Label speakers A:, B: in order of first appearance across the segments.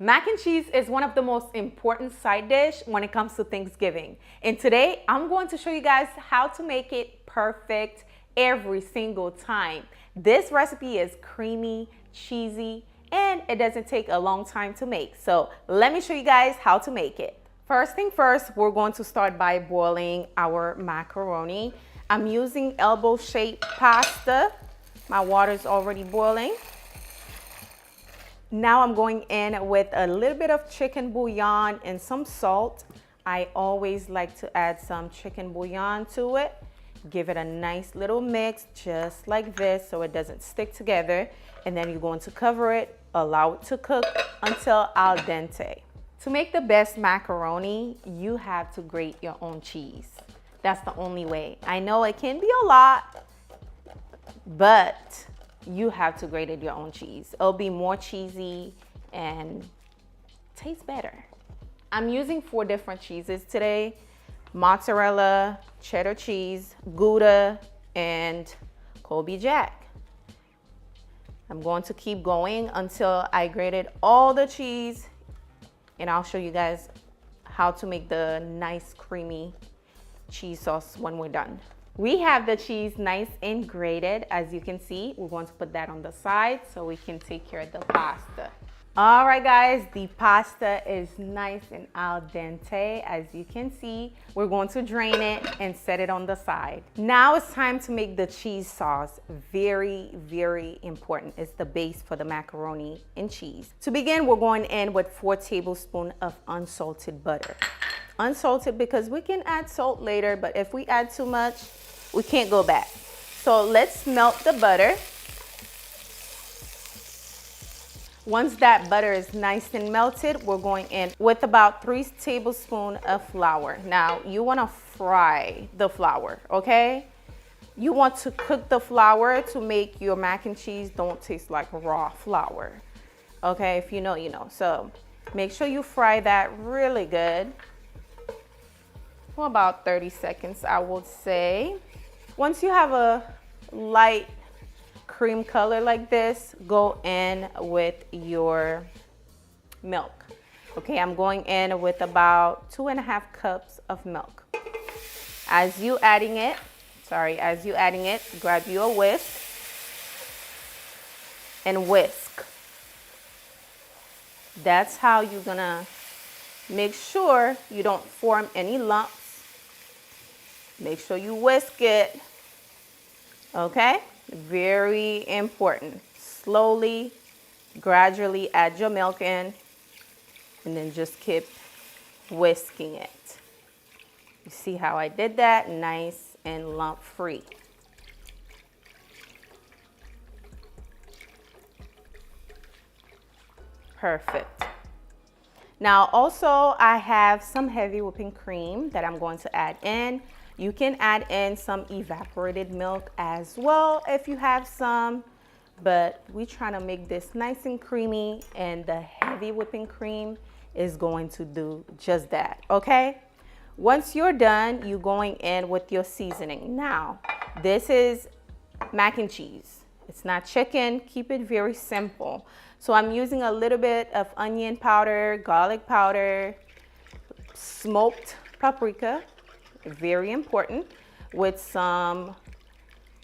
A: Mac and cheese is one of the most important side dish when it comes to Thanksgiving. And today I'm going to show you guys how to make it perfect every single time. This recipe is creamy, cheesy, and it doesn't take a long time to make. So let me show you guys how to make it. First thing first, we're going to start by boiling our macaroni. I'm using elbow-shaped pasta. My water is already boiling. Now I'm going in with a little bit of chicken bouillon and some salt. I always like to add some chicken bouillon to it. Give it a nice little mix just like this so it doesn't stick together. And then you're going to cover it, allow it to cook until al dente. To make the best macaroni, you have to grate your own cheese. That's the only way. I know it can be a lot, but you have to grate your own cheese. It'll be more cheesy and tastes better. I'm using 4 different cheeses today: mozzarella, cheddar cheese, Gouda, and Colby Jack. I'm going to keep going until I grated all the cheese, and I'll show you guys how to make the nice creamy cheese sauce when we're done. We have the cheese nice and grated. As you can see, we're going to put that on the side so we can take care of the pasta. All right, guys, the pasta is nice and al dente. As you can see, we're going to drain it and set it on the side. Now it's time to make the cheese sauce. Very, very important. It's the base for the macaroni and cheese. To begin, we're going in with 4 tablespoons of unsalted butter. Unsalted because we can add salt later, but if we add too much, we can't go back. So let's melt the butter. Once that butter is nice and melted, we're going in with about 3 tablespoons of flour. Now, you want to fry the flour, okay? You want to cook the flour to make your mac and cheese don't taste like raw flour, okay? If you know, you know. So make sure you fry that really good. For about 30 seconds, I would say. Once you have a light cream color like this, go in with your milk. Okay, I'm going in with about 2.5 cups of milk. As you adding it, grab you a whisk and whisk. That's how you're gonna make sure you don't form any lumps. Make sure you whisk it, okay? Very important. Slowly, gradually add your milk in, and then just keep whisking it. You see how I did that? Nice and lump-free. Perfect. Now also, I have some heavy whipping cream that I'm going to add in. You can add in some evaporated milk as well if you have some, but we're trying to make this nice and creamy, and the heavy whipping cream is going to do just that, okay? Once you're done, you're going in with your seasoning. Now, this is mac and cheese. It's not chicken. Keep it very simple. So I'm using a little bit of onion powder, garlic powder, smoked paprika, very important, with some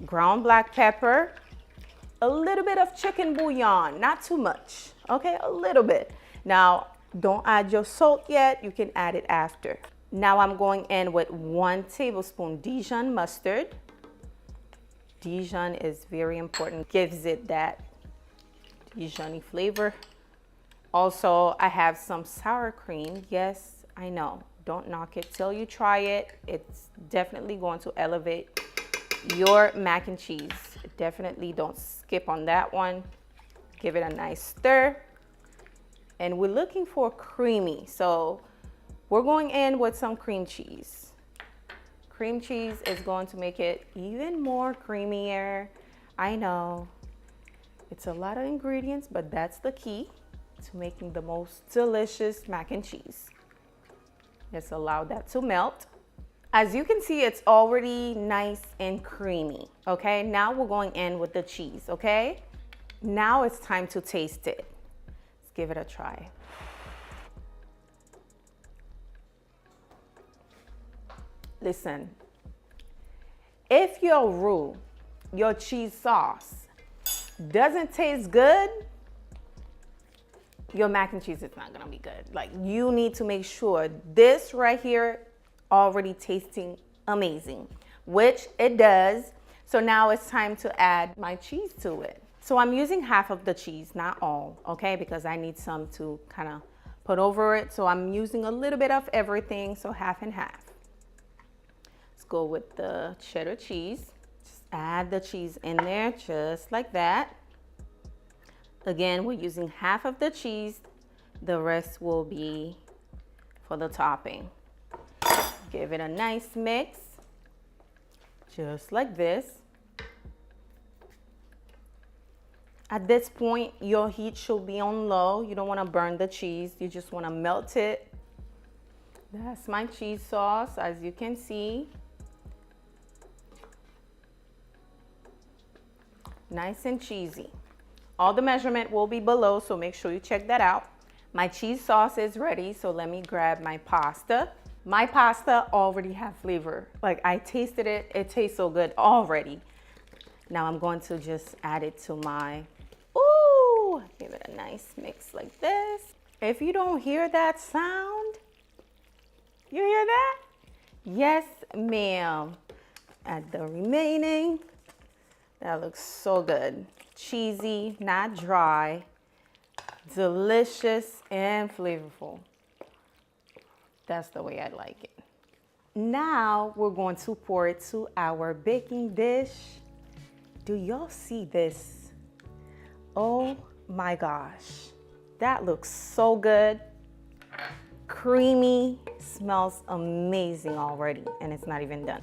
A: ground black pepper, a little bit of chicken bouillon, not too much, okay, a little bit. Now, don't add your salt yet, you can add it after. Now I'm going in with 1 tablespoon Dijon mustard. Dijon is very important, gives it that Dijon-y flavor. Also, I have some sour cream. Yes, I know. Don't knock it till you try it. It's definitely going to elevate your mac and cheese. Definitely don't skip on that one. Give it a nice stir. And we're looking for creamy. So we're going in with some cream cheese. Cream cheese is going to make it even more creamier. I know it's a lot of ingredients, but that's the key to making the most delicious mac and cheese. Just allow that to melt. As you can see, it's already nice and creamy, okay? Now we're going in with the cheese, okay? Now it's time to taste it. give it a try. Listen, if your roux, your cheese sauce, doesn't taste good, your mac and cheese is not gonna be good. Like, you need to make sure this right here already tasting amazing, which it does. So now it's time to add my cheese to it. So I'm using half of the cheese, not all, okay? Because I need some to kind of put over it. So I'm using a little bit of everything, so half and half. Let's go with the cheddar cheese. Just add the cheese in there just like that. Again, we're using half of the cheese. The rest will be for the topping. Give it a nice mix, just like this. At this point, your heat should be on low. You don't want to burn the cheese. You just want to melt it. That's my cheese sauce, as you can see. Nice and cheesy. All the measurement will be below, so make sure you check that out. My cheese sauce is ready, so let me grab my pasta. My pasta already have flavor. Like, I tasted it, it tastes so good already. Now I'm going to just add it to my, ooh, give it a nice mix like this. If you don't hear that sound, you hear that? Yes, ma'am. Add the remaining. That looks so good. Cheesy, not dry, delicious and flavorful. That's the way I like it. Now we're going to pour it to our baking dish. Do y'all see this? Oh my gosh, that looks so good. Creamy, smells amazing already, and it's not even done.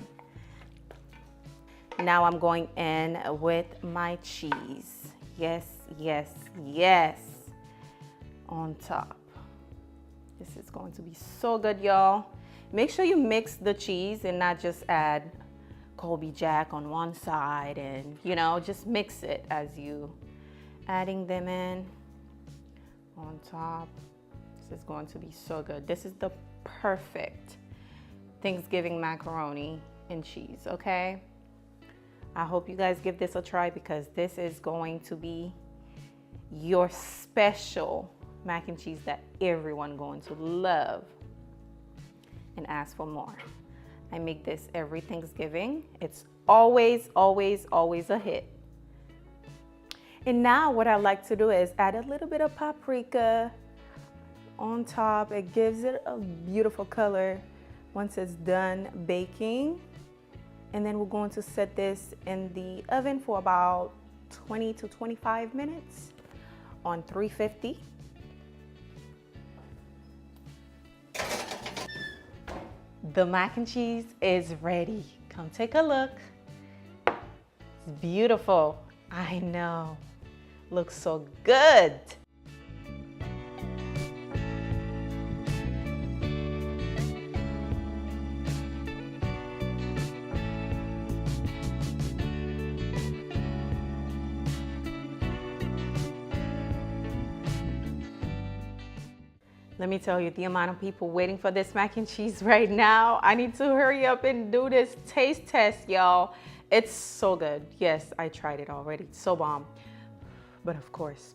A: Now I'm going in with my cheese. Yes, yes, yes. On top. This is going to be so good, y'all. Make sure you mix the cheese and not just add Colby Jack on one side and, you know, just mix it as you adding them in on top. This is going to be so good. This is the perfect Thanksgiving macaroni and cheese, okay? I hope you guys give this a try because this is going to be your special mac and cheese that everyone going to love and ask for more. I make this every Thanksgiving. It's always, always, always a hit. And now what I like to do is add a little bit of paprika on top. It gives it a beautiful color once it's done baking. And then we're going to set this in the oven for about 20 to 25 minutes on 350. The mac and cheese is ready. Come take a look. It's beautiful. I know. Looks so good. Let me tell you, the amount of people waiting for this mac and cheese right now, I need to hurry up and do this taste test, y'all. It's so good. Yes, I tried it already. It's so bomb. But of course.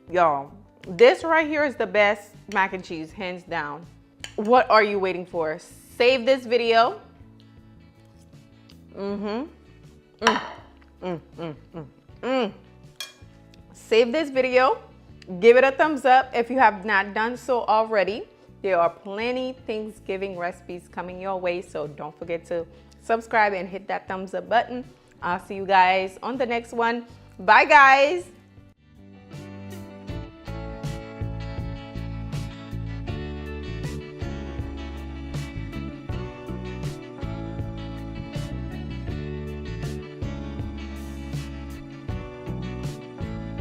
A: Y'all, this right here is the best mac and cheese, hands down. What are you waiting for? Save this video. Save this video, give it a thumbs up if you have not done so already. There are plenty Thanksgiving recipes coming your way, so don't forget to subscribe and hit that thumbs up button. I'll see you guys on the next one. Bye guys.